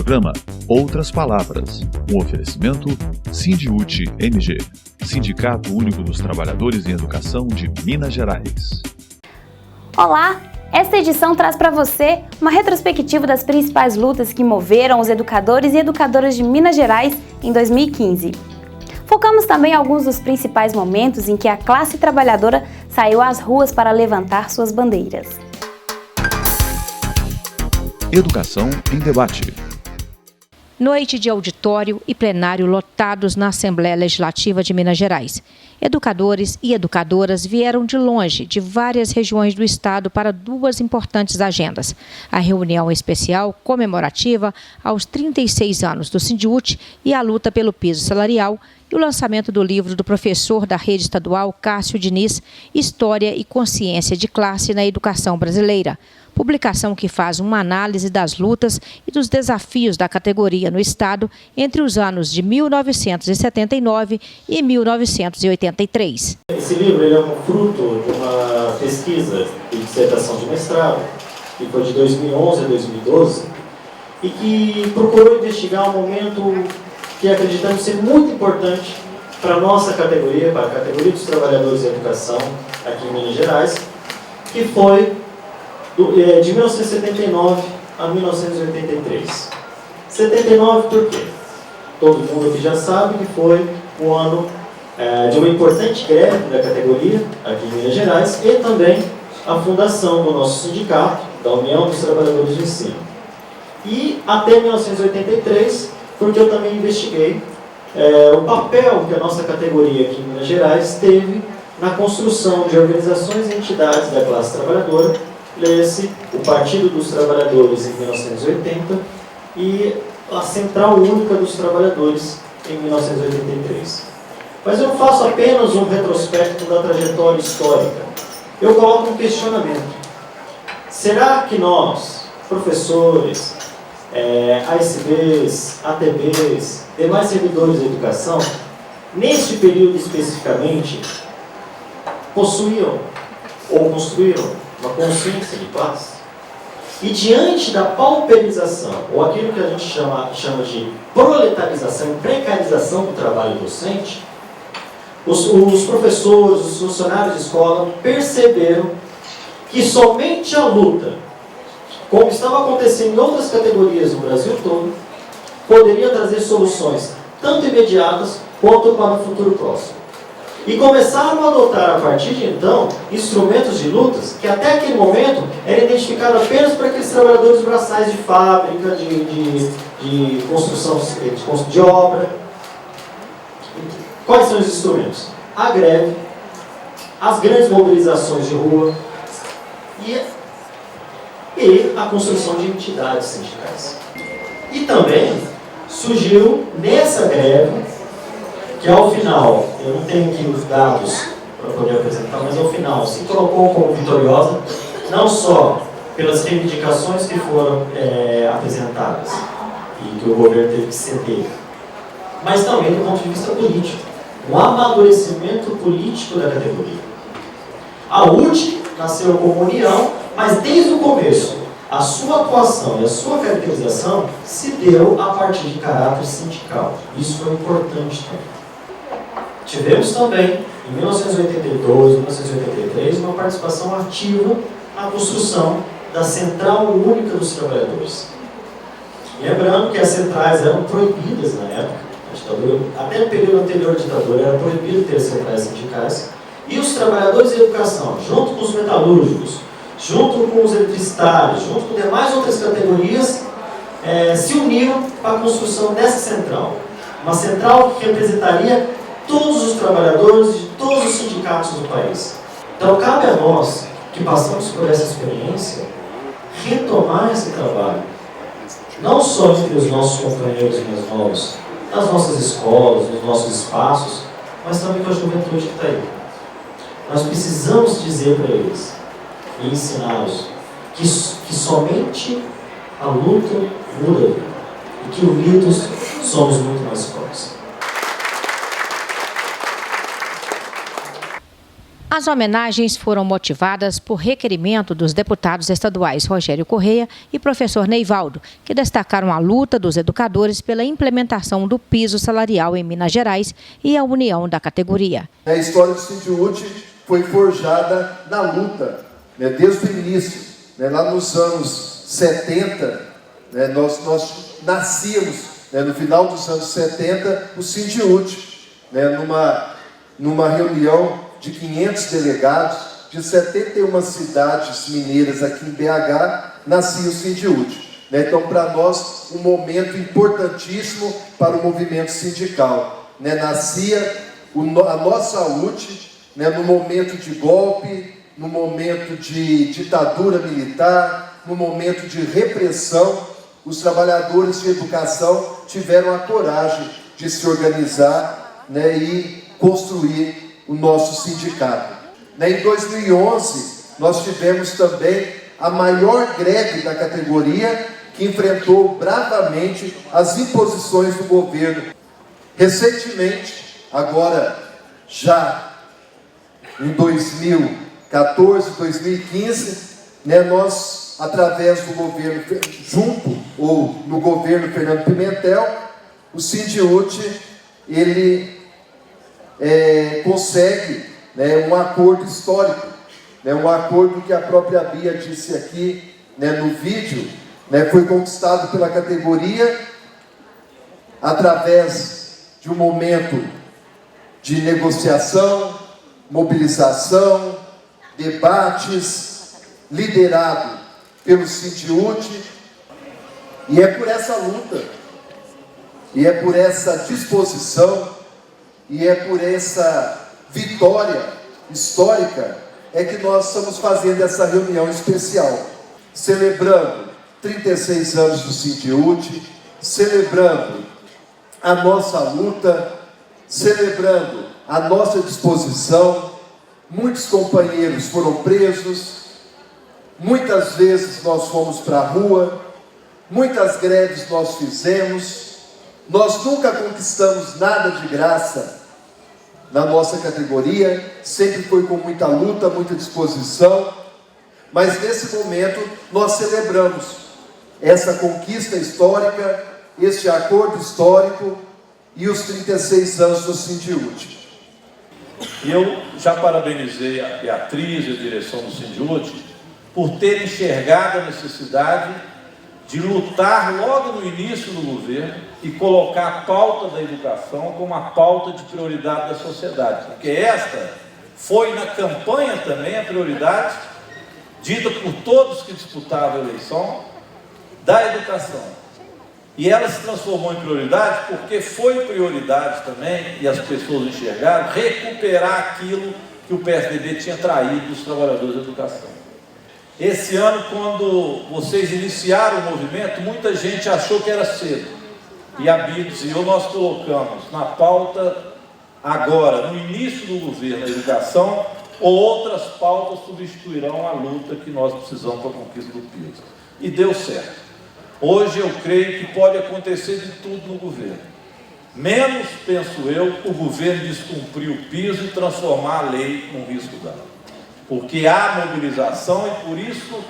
programa Outras Palavras, um oferecimento Sindiúti MG, Sindicato Único dos Trabalhadores em Educação de Minas Gerais. Olá! Esta edição traz para você uma retrospectiva das principais lutas que moveram os educadores e educadoras de Minas Gerais em 2015. Focamos também alguns dos principais momentos em que a classe trabalhadora saiu às ruas para levantar suas bandeiras. Educação em Debate. Noite de auditório e plenário lotados na Assembleia Legislativa de Minas Gerais. Educadores e educadoras vieram de longe, de várias regiões do estado, para duas importantes agendas. A reunião especial comemorativa aos 36 anos do Sindiúti e a luta pelo piso salarial, e o lançamento do livro do professor da rede estadual Cássio Diniz, História e Consciência de Classe na Educação Brasileira. Publicação que faz uma análise das lutas e dos desafios da categoria no estado entre os anos de 1979 e 1983. Esse livro ele é um fruto de uma pesquisa de dissertação de mestrado, que foi de 2011 a 2012, e que procurou investigar um momento que acreditamos ser muito importante para a nossa categoria, para a categoria dos trabalhadores da educação aqui em Minas Gerais, que foi de 1979 a 1983. 79 por quê? Todo mundo aqui já sabe que foi o ano de uma importante greve da categoria aqui em Minas Gerais e também a fundação do nosso sindicato, da União dos Trabalhadores do Ensino. E até 1983, porque eu também investiguei o papel que a nossa categoria aqui em Minas Gerais teve na construção de organizações e entidades da classe trabalhadora, lê-se o Partido dos Trabalhadores em 1980 e a Central Única dos Trabalhadores em 1983. Mas eu não faço apenas um retrospecto da trajetória histórica. Eu coloco um questionamento. Será que nós, professores, ASBs, ATBs, demais servidores da educação, neste período especificamente, possuíam ou construíram uma consciência de classe? E diante da pauperização, ou aquilo que a gente chama de proletarização, precarização do trabalho docente, os professores, os funcionários de escola perceberam que somente a luta, como estava acontecendo em outras categorias no Brasil todo, poderia trazer soluções tanto imediatas quanto para o futuro próximo. E começaram a adotar, a partir de então, instrumentos de lutas que até aquele momento eram identificados apenas para aqueles trabalhadores braçais de fábrica, de construção de obra. Quais são os instrumentos? A greve, as grandes mobilizações de rua e a construção de entidades sindicais. E também surgiu nessa greve, que ao final, eu não tenho aqui os dados para poder apresentar, mas ao final se colocou como vitoriosa, não só pelas reivindicações que foram apresentadas e que o governo teve que ceder, mas também do ponto de vista político, o amadurecimento político da categoria. A UTE nasceu como união, mas desde o começo, a sua atuação e a sua caracterização se deu a partir de caráter sindical. Isso foi importante também. Tivemos também, em 1982 e 1983, uma participação ativa na construção da Central Única dos Trabalhadores. Lembrando que as centrais eram proibidas na época, a ditadura, até no período anterior à ditadura, era proibido ter centrais sindicais, e os trabalhadores de educação, junto com os metalúrgicos, junto com os eletricitários, junto com demais outras categorias, se uniram para a construção dessa central. Uma central que representaria todos os trabalhadores de todos os sindicatos do país. Então, cabe a nós, que passamos por essa experiência, retomar esse trabalho. Não só entre os nossos companheiros e mais novos, nas nossas escolas, nos nossos espaços, mas também com a juventude que está aí. Nós precisamos dizer para eles e ensiná-los que somente a luta muda a vida e que unidos somos muito mais fortes. As homenagens foram motivadas por requerimento dos deputados estaduais Rogério Correia e professor Neivaldo, que destacaram a luta dos educadores pela implementação do piso salarial em Minas Gerais e a união da categoria. A história do Sindiúti foi forjada na luta, desde o início, lá nos anos 70, nós nascíamos, no final dos anos 70, o Sindiúti, numa reunião de 500 delegados, de 71 cidades mineiras aqui em BH, nascia o Sindiúti. Então, para nós, um momento importantíssimo para o movimento sindical. Nascia a nossa UTE, no momento de golpe, no momento de ditadura militar, no momento de repressão, os trabalhadores de educação tiveram a coragem de se organizar e construir o nosso sindicato. Em 2011, nós tivemos também a maior greve da categoria, que enfrentou bravamente as imposições do governo. Recentemente, agora já em 2014, 2015, nós, através do governo, no governo Fernando Pimentel, o Sindiúti, ele consegue um acordo histórico, um acordo que a própria Bia disse aqui no vídeo, foi conquistado pela categoria através de um momento de negociação, mobilização, debates, liderado pelo Sindiúti, e é por essa luta, e é por essa disposição, e é por essa vitória histórica que nós estamos fazendo essa reunião especial, celebrando 36 anos do Sindiúti, celebrando a nossa luta, celebrando a nossa disposição. Muitos companheiros foram presos, muitas vezes nós fomos para a rua, muitas greves nós fizemos, nós nunca conquistamos nada de graça na nossa categoria, sempre foi com muita luta, muita disposição, mas nesse momento nós celebramos essa conquista histórica, este acordo histórico e os 36 anos do Sindiúti. Eu já parabenizei a Beatriz e a direção do Sindiúti por ter enxergado a necessidade de lutar logo no início do governo e colocar a pauta da educação como a pauta de prioridade da sociedade, porque esta foi na campanha também a prioridade dita por todos que disputavam a eleição da educação. E ela se transformou em prioridade porque foi prioridade também, e as pessoas enxergaram, recuperar aquilo que o PSDB tinha traído dos trabalhadores da educação. Esse ano, quando vocês iniciaram o movimento, muita gente achou que era cedo. E a BIDS e eu, nós colocamos na pauta agora, no início do governo, a educação, ou outras pautas substituirão a luta que nós precisamos para a conquista do piso. E deu certo. Hoje eu creio que pode acontecer de tudo no governo. Menos, penso eu, o governo descumprir o piso e transformar a lei num risco dado. Porque há mobilização e por isso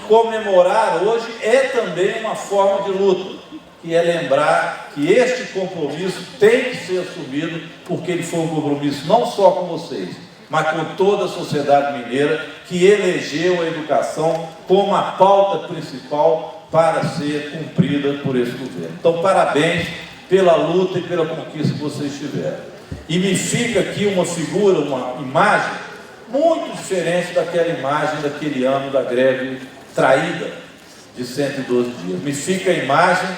comemorar hoje é também uma forma de luta, que é lembrar que este compromisso tem que ser assumido, porque ele foi um compromisso não só com vocês, mas com toda a sociedade mineira que elegeu a educação como a pauta principal para ser cumprida por esse governo. Então, parabéns pela luta e pela conquista que vocês tiveram. E me fica aqui uma figura, uma imagem muito diferente daquela imagem daquele ano da greve traída de 112 dias. Me fica a imagem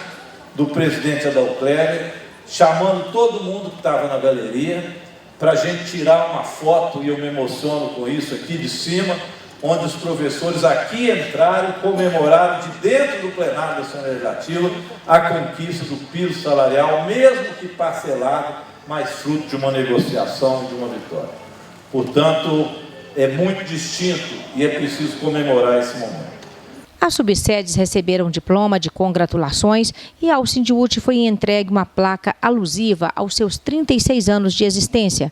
do presidente Adalto Kleber chamando todo mundo que estava na galeria para a gente tirar uma foto, e eu me emociono com isso aqui de cima, onde os professores aqui entraram e comemoraram de dentro do plenário da Assembleia Legislativa a conquista do piso salarial, mesmo que parcelado, mas fruto de uma negociação e de uma vitória. Portanto, é muito distinto e é preciso comemorar esse momento. As subsedes receberam diploma de congratulações e ao Sindiúti foi entregue uma placa alusiva aos seus 36 anos de existência.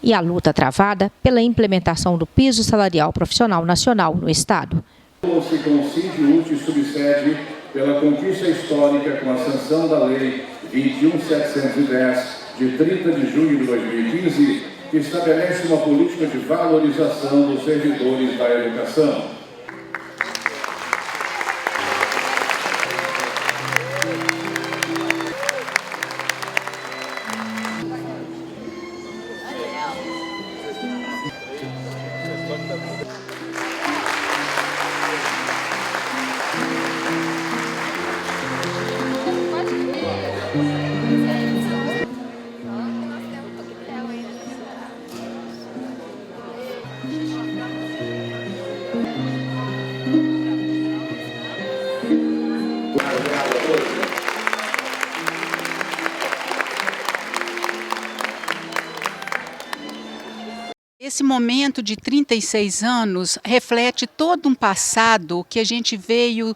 e a luta travada pela implementação do piso salarial profissional nacional no Estado. Se com o Sindiúti subsede pela conquista histórica com a sanção da Lei 21.710, de 30 de junho de 2015, que estabelece uma política de valorização dos servidores da educação. Esse momento de 36 anos reflete todo um passado que a gente veio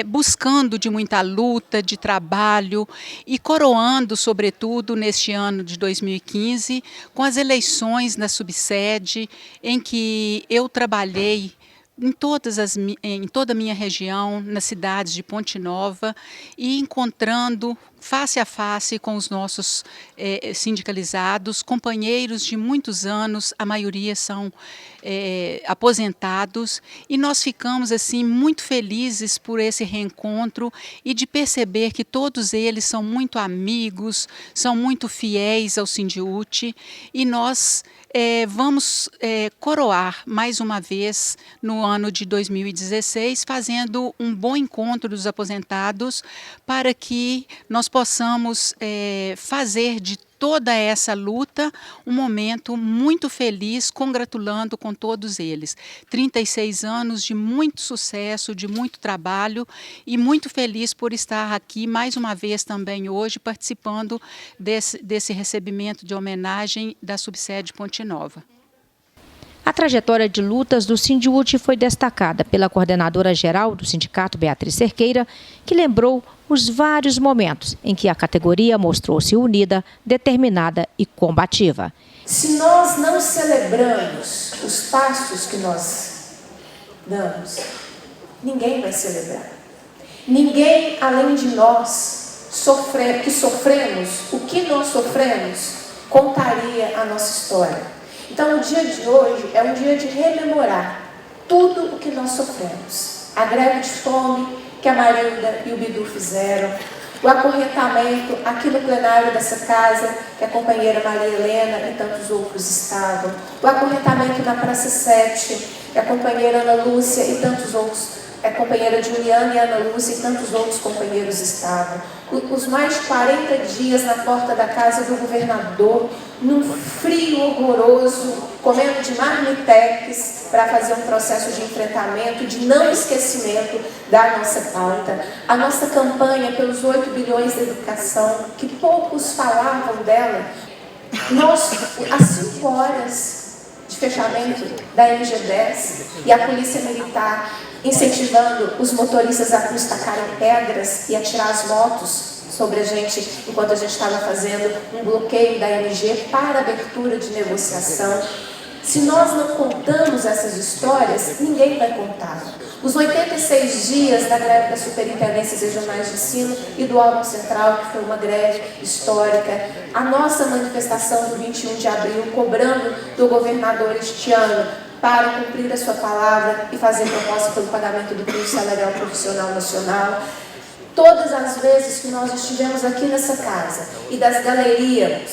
buscando de muita luta, de trabalho e coroando, sobretudo, neste ano de 2015, com as eleições na subsede, em que eu trabalhei em toda a minha região, nas cidades de Ponte Nova, e encontrando face a face com os nossos sindicalizados, companheiros de muitos anos, a maioria são aposentados, e nós ficamos assim muito felizes por esse reencontro e de perceber que todos eles são muito amigos, são muito fiéis ao Sindiúti, e nós vamos coroar mais uma vez no ano de 2016, fazendo um bom encontro dos aposentados para que nós possamos fazer de toda essa luta um momento muito feliz, congratulando com todos eles. 36 anos de muito sucesso, de muito trabalho, e muito feliz por estar aqui mais uma vez também hoje participando desse recebimento de homenagem da subsede Ponte Nova. A trajetória de lutas do Sindiúti foi destacada pela coordenadora-geral do sindicato, Beatriz Cerqueira, que lembrou os vários momentos em que a categoria mostrou-se unida, determinada e combativa. Se nós não celebramos os passos que nós damos, ninguém vai celebrar. Ninguém, além de nós, que sofremos o que nós sofremos, contaria a nossa história. Então, o dia de hoje é um dia de rememorar tudo o que nós sofremos. A greve de fome que a Marilda e o Bidu fizeram, o acorrentamento aqui no plenário dessa casa, que a companheira Maria Helena e tantos outros estavam, o acorrentamento na Praça 7, que a companheira Ana Lúcia e tantos outros, a companheira Juliana e Ana Lúcia e tantos outros companheiros estavam. Os mais de 40 dias na porta da casa do governador, num frio horroroso, comendo de marmitex para fazer um processo de enfrentamento, de não esquecimento da nossa pauta. A nossa campanha pelos 8 bilhões de educação, que poucos falavam dela. Nós, às 5 horas de fechamento da MG10 e a Polícia Militar incentivando os motoristas a nos tacarem pedras e atirar as motos sobre a gente, enquanto a gente estava fazendo um bloqueio da MG para abertura de negociação. Se nós não contamos essas histórias, ninguém vai contar. Os 86 dias da greve das superintendências regionais de ensino e do órgão central, que foi uma greve histórica, a nossa manifestação do 21 de abril, cobrando do governador este ano para cumprir a sua palavra e fazer proposta pelo pagamento do piso salarial profissional nacional. Todas as vezes que nós estivemos aqui nessa casa e das galerias,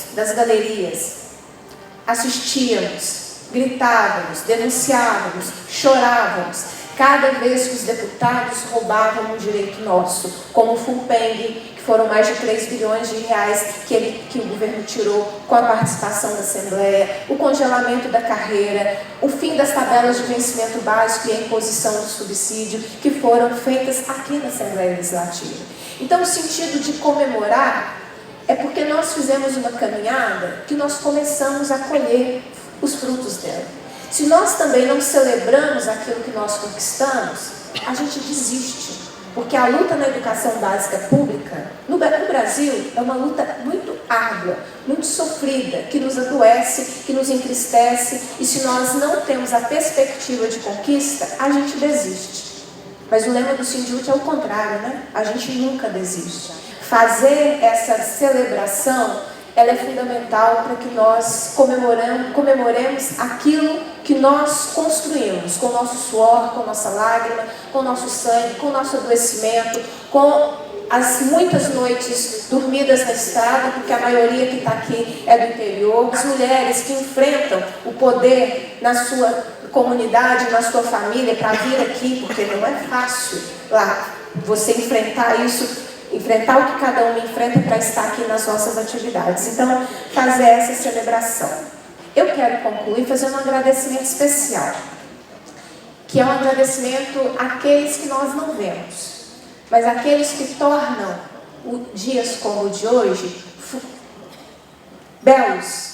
assistíamos, gritávamos, denunciávamos, chorávamos, cada vez que os deputados roubavam um direito nosso, como o FUNPENG, que foram mais de 3 bilhões de reais que o governo tirou com a participação da Assembleia, o congelamento da carreira, o fim das tabelas de vencimento básico e a imposição do subsídio, que foram feitas aqui na Assembleia Legislativa. Então, o sentido de comemorar é porque nós fizemos uma caminhada que nós começamos a colher os frutos dela. Se nós também não celebramos aquilo que nós conquistamos, a gente desiste. Porque a luta na educação básica pública, no Brasil, é uma luta muito árdua, muito sofrida, que nos adoece, que nos entristece, e se nós não temos a perspectiva de conquista, a gente desiste. Mas o lema do Sindiúti é o contrário, né? A gente nunca desiste. Fazer essa celebração, ela é fundamental para que nós comemoremos aquilo que nós construímos, com o nosso suor, com a nossa lágrima, com o nosso sangue, com o nosso adoecimento, com as muitas noites dormidas na estrada, porque a maioria que está aqui é do interior, as mulheres que enfrentam o poder na sua comunidade, na sua família, para vir aqui, porque não é fácil lá você enfrentar isso, enfrentar o que cada um enfrenta para estar aqui nas nossas atividades. Então, fazer essa celebração. Eu quero concluir fazendo um agradecimento especial, que é um agradecimento àqueles que nós não vemos, mas àqueles que tornam dias como o de hoje belos,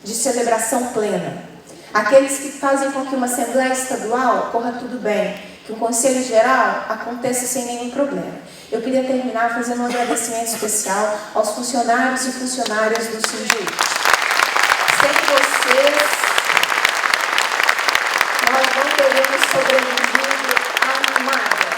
de celebração plena. Aqueles que fazem com que uma Assembleia Estadual corra tudo bem, que o Conselho Geral aconteça sem nenhum problema. Eu queria terminar fazendo um agradecimento especial aos funcionários e funcionárias do Sindiúti. Sem vocês, nós não teríamos sobrevivido a nada.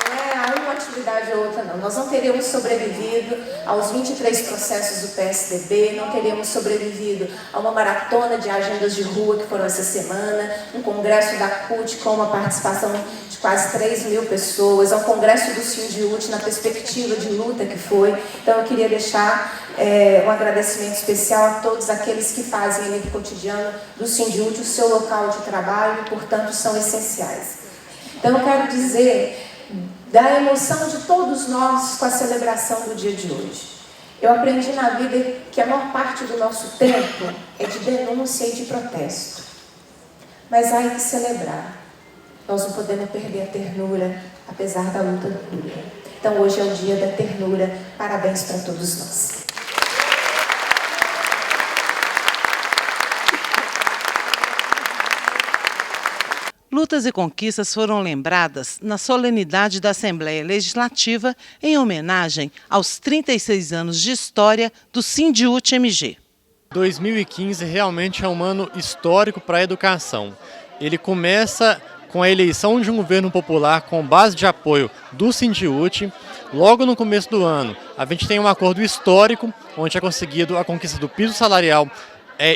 Não é a uma atividade ou outra, não. Nós não teríamos sobrevivido aos 23 processos do PSDB, não teríamos sobrevivido a uma maratona de agendas de rua que foram essa semana, um congresso da CUT com uma participação de quase 3.000 pessoas, ao congresso do Sindiúti na perspectiva de luta que foi. Então eu queria deixar um agradecimento especial a todos aqueles que fazem ali do cotidiano do Sindiúti o seu local de trabalho e, portanto, são essenciais. Então eu quero dizer da emoção de todos nós com a celebração do dia de hoje. Eu aprendi na vida que a maior parte do nosso tempo é de denúncia e de protesto. Mas há que celebrar. Nós não podemos perder a ternura, apesar da luta dura. Então hoje é o dia da ternura. Parabéns para todos nós. Lutas e conquistas foram lembradas na solenidade da Assembleia Legislativa em homenagem aos 36 anos de história do Sindiúti-MG. 2015 realmente é um ano histórico para a educação. Ele começa com a eleição de um governo popular com base de apoio do Sindiúti. Logo no começo do ano, a gente tem um acordo histórico, onde é conseguido a conquista do piso salarial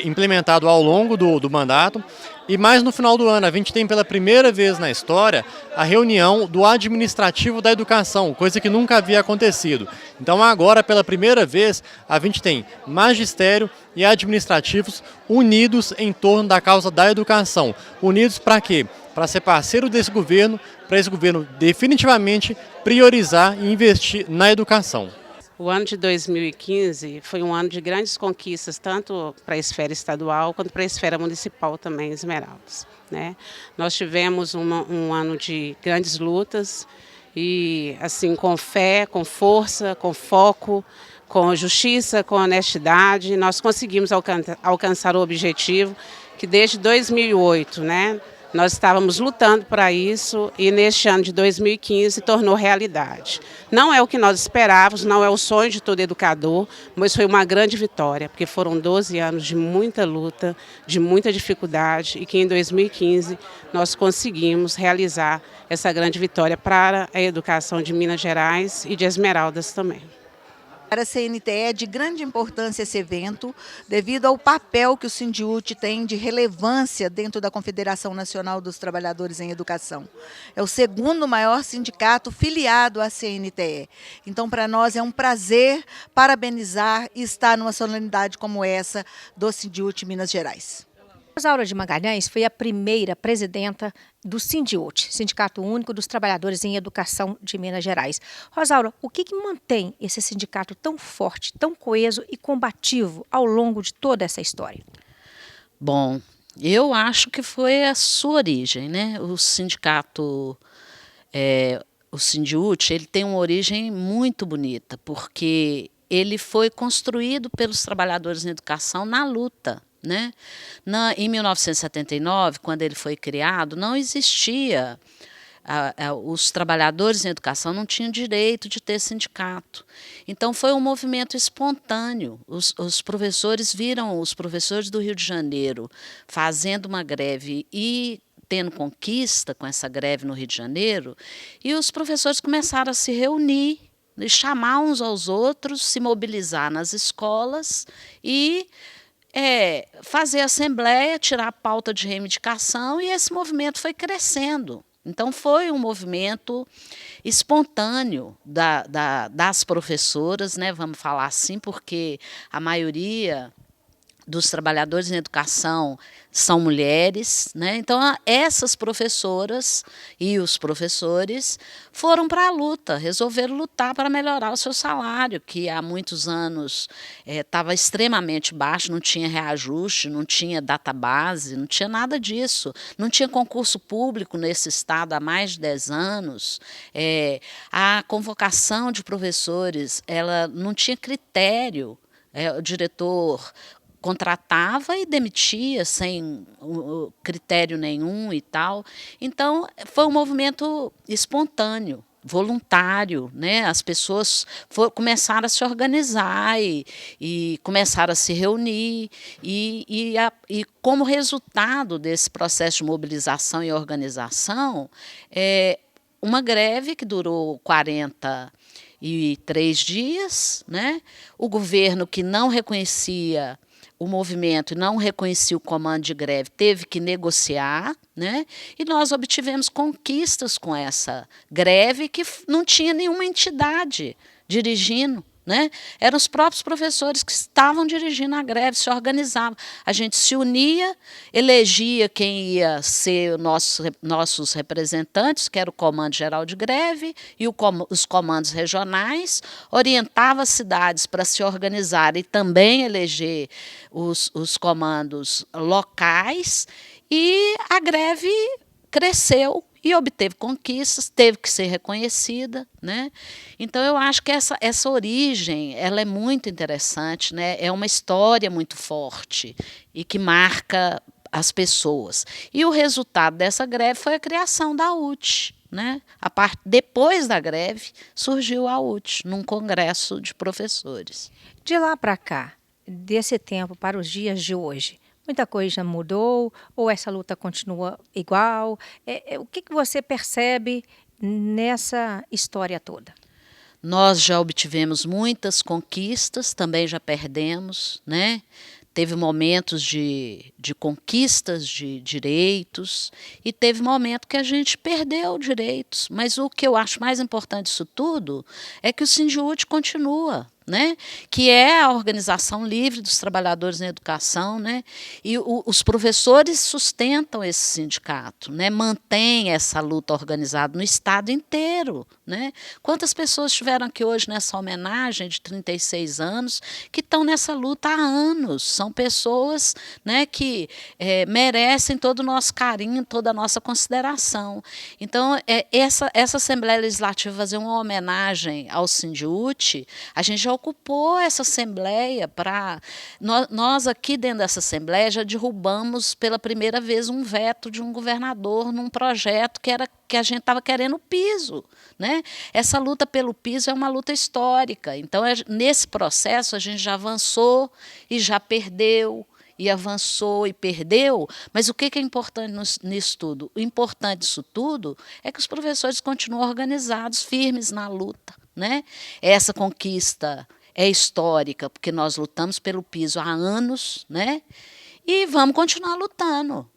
implementado ao longo do mandato. E mais no final do ano, a gente tem pela primeira vez na história a reunião do administrativo da educação, coisa que nunca havia acontecido. Então agora, pela primeira vez, a gente tem magistério e administrativos unidos em torno da causa da educação. Unidos para quê? Para ser parceiro desse governo, para esse governo definitivamente priorizar e investir na educação. O ano de 2015 foi um ano de grandes conquistas, tanto para a esfera estadual quanto para a esfera municipal também, Esmeraldas, né? Nós tivemos um ano de grandes lutas e, assim, com fé, com força, com foco, com justiça, com honestidade, nós conseguimos alcançar o objetivo que desde 2008, né? Nós estávamos lutando para isso e neste ano de 2015 se tornou realidade. Não é o que nós esperávamos, não é o sonho de todo educador, mas foi uma grande vitória, porque foram 12 anos de muita luta, de muita dificuldade e que em 2015 nós conseguimos realizar essa grande vitória para a educação de Minas Gerais e de Esmeraldas também. Para a CNTE é de grande importância esse evento, devido ao papel que o Sindiúti tem de relevância dentro da Confederação Nacional dos Trabalhadores em Educação. É o segundo maior sindicato filiado à CNTE. Então, para nós é um prazer parabenizar e estar numa solenidade como essa do Sindiúti Minas Gerais. Rosaura de Magalhães foi a primeira presidenta do Sindiúti, Sindicato Único dos Trabalhadores em Educação de Minas Gerais. Rosaura, o que mantém esse sindicato tão forte, tão coeso e combativo ao longo de toda essa história? Bom, eu acho que foi a sua origem, né? O sindicato, o Sindiúti, ele tem uma origem muito bonita, porque ele foi construído pelos trabalhadores em educação na luta. Né? Em 1979, quando ele foi criado, não existia os trabalhadores em educação não tinham direito de ter sindicato. Então, foi um movimento espontâneo. Os professores viram os professores do Rio de Janeiro fazendo uma greve e tendo conquista com essa greve no Rio de Janeiro, e os professores começaram a se reunir, chamar uns aos outros, se mobilizar nas escolas e fazer assembleia, tirar a pauta de reivindicação, e esse movimento foi crescendo. Então, foi um movimento espontâneo das professoras, né, vamos falar assim, porque a maioria dos trabalhadores em educação são mulheres, né? Então, essas professoras e os professores foram para a luta, resolveram lutar para melhorar o seu salário, que há muitos anos estava extremamente baixo, não tinha reajuste, não tinha database, não tinha nada disso, não tinha concurso público nesse estado há mais de 10 anos, a convocação de professores, ela não tinha critério, o diretor contratava e demitia sem critério nenhum e tal. Então, foi um movimento espontâneo, voluntário, né? As pessoas começaram a se organizar e começaram a se reunir e como resultado desse processo de mobilização e organização, uma greve que durou 43 dias, né? O governo, que não reconhecia o movimento e não reconhecia o comando de greve, teve que negociar, né? E nós obtivemos conquistas com essa greve, que não tinha nenhuma entidade dirigindo, né? Eram os próprios professores que estavam dirigindo a greve, se organizavam. A gente se unia, elegia quem ia ser nossos representantes, que era o Comando Geral de Greve e os comandos regionais, orientava as cidades para se organizar e também eleger os comandos locais, e a greve cresceu e obteve conquistas, teve que ser reconhecida, né? Então, eu acho que essa origem, ela é muito interessante, né? É uma história muito forte e que marca as pessoas. E o resultado dessa greve foi a criação da UTE, né? Depois da greve, surgiu a UTE, num congresso de professores. De lá para cá, desse tempo para os dias de hoje, muita coisa mudou ou essa luta continua igual? O que você percebe nessa história toda? Nós já obtivemos muitas conquistas, também já perdemos, né? Teve momentos de conquistas de direitos e teve momento que a gente perdeu direitos. Mas o que eu acho mais importante disso tudo é que o Sindiúte continua, né? Que é a organização livre dos trabalhadores na educação, né? E os professores sustentam esse sindicato, né? Mantém essa luta organizada no estado inteiro, né? Quantas pessoas estiveram aqui hoje nessa homenagem de 36 anos que estão nessa luta há anos? São pessoas, né, que merecem todo o nosso carinho, toda a nossa consideração. Então, essa Assembleia Legislativa fazer uma homenagem ao Sindiúte, a gente já ocupou essa Assembleia para... Nós aqui dentro dessa Assembleia já derrubamos pela primeira vez um veto de um governador num projeto que a gente estava querendo o piso, né? Essa luta pelo piso é uma luta histórica. Então, nesse processo, a gente já avançou e já perdeu, e avançou e perdeu, mas o que é importante nisso tudo? O importante disso tudo é que os professores continuam organizados, firmes na luta, né? Essa conquista é histórica, porque nós lutamos pelo piso há anos, né? E vamos continuar lutando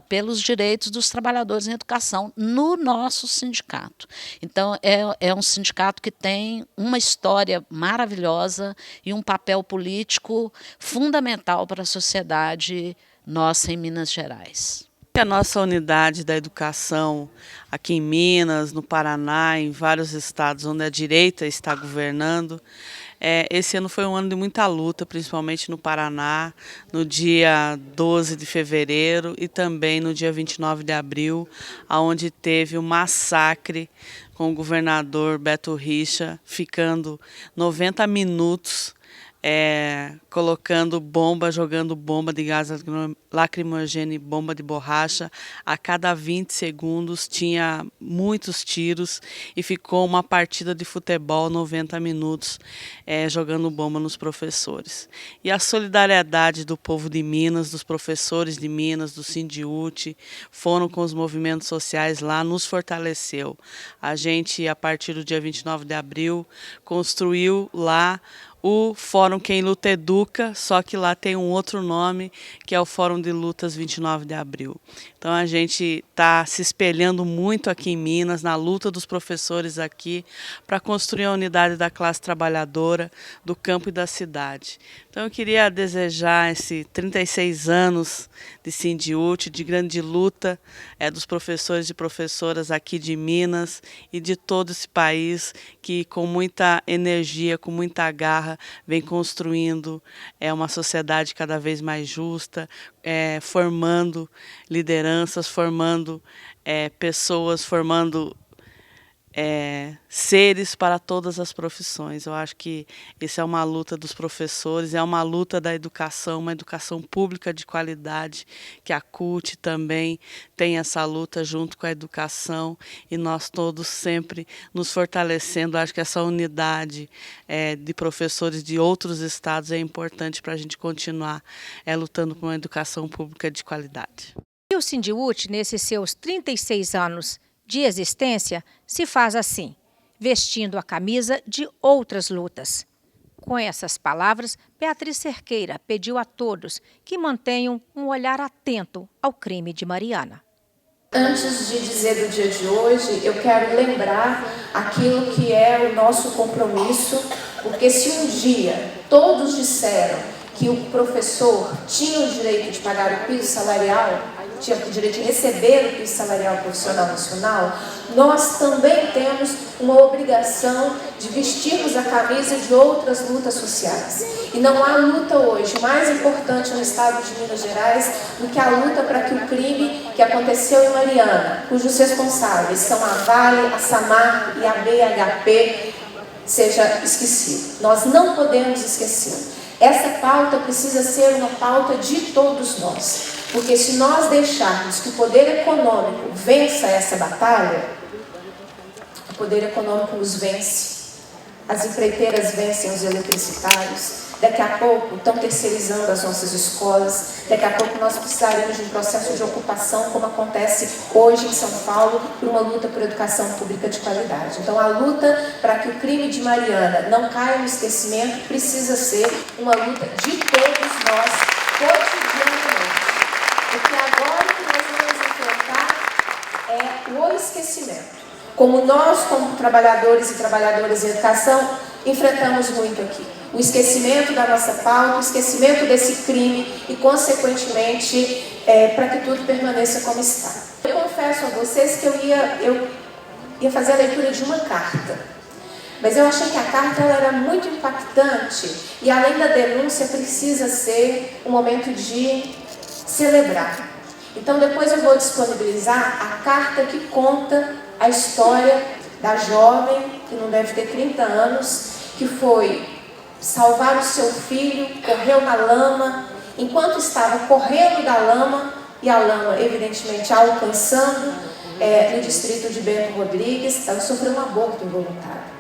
pelos direitos dos trabalhadores em educação no nosso sindicato. Então, é um sindicato que tem uma história maravilhosa e um papel político fundamental para a sociedade nossa em Minas Gerais. A nossa unidade da educação aqui em Minas, no Paraná, em vários estados onde a direita está governando, esse ano foi um ano de muita luta, principalmente no Paraná, no dia 12 de fevereiro e também no dia 29 de abril, onde teve um massacre com o governador Beto Richa, ficando 90 minutos colocando bomba, jogando bomba de gás lacrimogêneo e bomba de borracha. A cada 20 segundos tinha muitos tiros e ficou uma partida de futebol 90 minutos jogando bomba nos professores. E a solidariedade do povo de Minas, dos professores de Minas, do Sindiúti, foram com os movimentos sociais lá, nos fortaleceu. A gente, a partir do dia 29 de abril, construiu lá o Fórum Quem Luta Educa, só que lá tem um outro nome, que é o Fórum de Lutas 29 de abril. Então a gente está se espelhando muito aqui em Minas, na luta dos professores aqui, para construir a unidade da classe trabalhadora, do campo e da cidade. Então eu queria desejar esses 36 anos de Sindiúti, de grande luta dos professores e professoras aqui de Minas e de todo esse país, que com muita energia, com muita garra, vem construindo uma sociedade cada vez mais justa, formando lideranças, formando pessoas, formando seres para todas as profissões. Eu acho que isso é uma luta dos professores, é uma luta da educação, uma educação pública de qualidade, que a CUT também tem essa luta junto com a educação, e nós todos sempre nos fortalecendo. Acho que essa unidade de professores de outros estados é importante para a gente continuar lutando por uma educação pública de qualidade. E o Sindiúti, nesses seus 36 anos de existência, se faz assim, vestindo a camisa de outras lutas. Com essas palavras, Beatriz Cerqueira pediu a todos que mantenham um olhar atento ao crime de Mariana. Antes de dizer do dia de hoje, eu quero lembrar aquilo que é o nosso compromisso, porque se um dia todos disseram que o professor tinha o direito de pagar o piso salarial, tinha o direito de receber o piso salarial profissional nacional, nós também temos uma obrigação de vestirmos a camisa de outras lutas sociais. E não há luta hoje mais importante no estado de Minas Gerais do que a luta para que o crime que aconteceu em Mariana, cujos responsáveis são a Vale, a Samar e a BHP, seja esquecido. Nós não podemos esquecer. Essa pauta precisa ser uma pauta de todos nós, porque se nós deixarmos que o poder econômico vença essa batalha, o poder econômico nos vence, as empreiteiras vencem os eletricitários, daqui a pouco estão terceirizando as nossas escolas, daqui a pouco nós precisaremos de um processo de ocupação, como acontece hoje em São Paulo, por uma luta por educação pública de qualidade. Então a luta para que o crime de Mariana não caia no esquecimento precisa ser uma luta de todos nós, cotidianamente. Porque agora o que nós vamos enfrentar é o esquecimento. Como nós, como trabalhadores e trabalhadoras em educação, enfrentamos muito aqui. O esquecimento da nossa pauta, o esquecimento desse crime e, consequentemente, para que tudo permaneça como está. Eu confesso a vocês que eu ia fazer a leitura de uma carta, mas eu achei que a carta ela era muito impactante e, além da denúncia, precisa ser um momento de celebrar. Então, depois eu vou disponibilizar a carta que conta a história da jovem, que não deve ter 30 anos, que foi salvar o seu filho, correu na lama, enquanto estava correndo da lama, e a lama, evidentemente, alcançando no distrito de Bento Rodrigues, ela sofreu um aborto involuntário.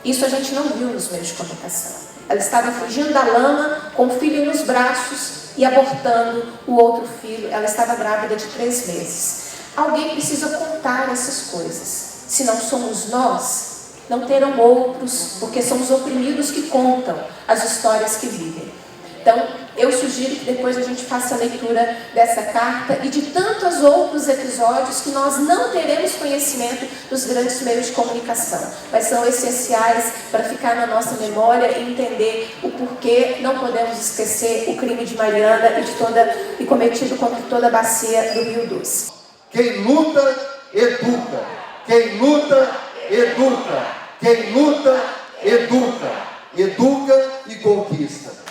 Isso a gente não viu nos meios de comunicação. Ela estava fugindo da lama, com o filho nos braços e abortando o outro filho. Ela estava grávida de 3 meses. Alguém precisa contar essas coisas. Se não somos nós, não terão outros, porque são os oprimidos que contam as histórias que vivem. Então, eu sugiro que depois a gente faça a leitura dessa carta e de tantos outros episódios que nós não teremos conhecimento dos grandes meios de comunicação, mas são essenciais para ficar na nossa memória e entender o porquê não podemos esquecer o crime de Mariana e cometido contra toda a bacia do Rio Doce. Quem luta, educa. Quem luta, educa. Quem luta, educa. Educa e conquista.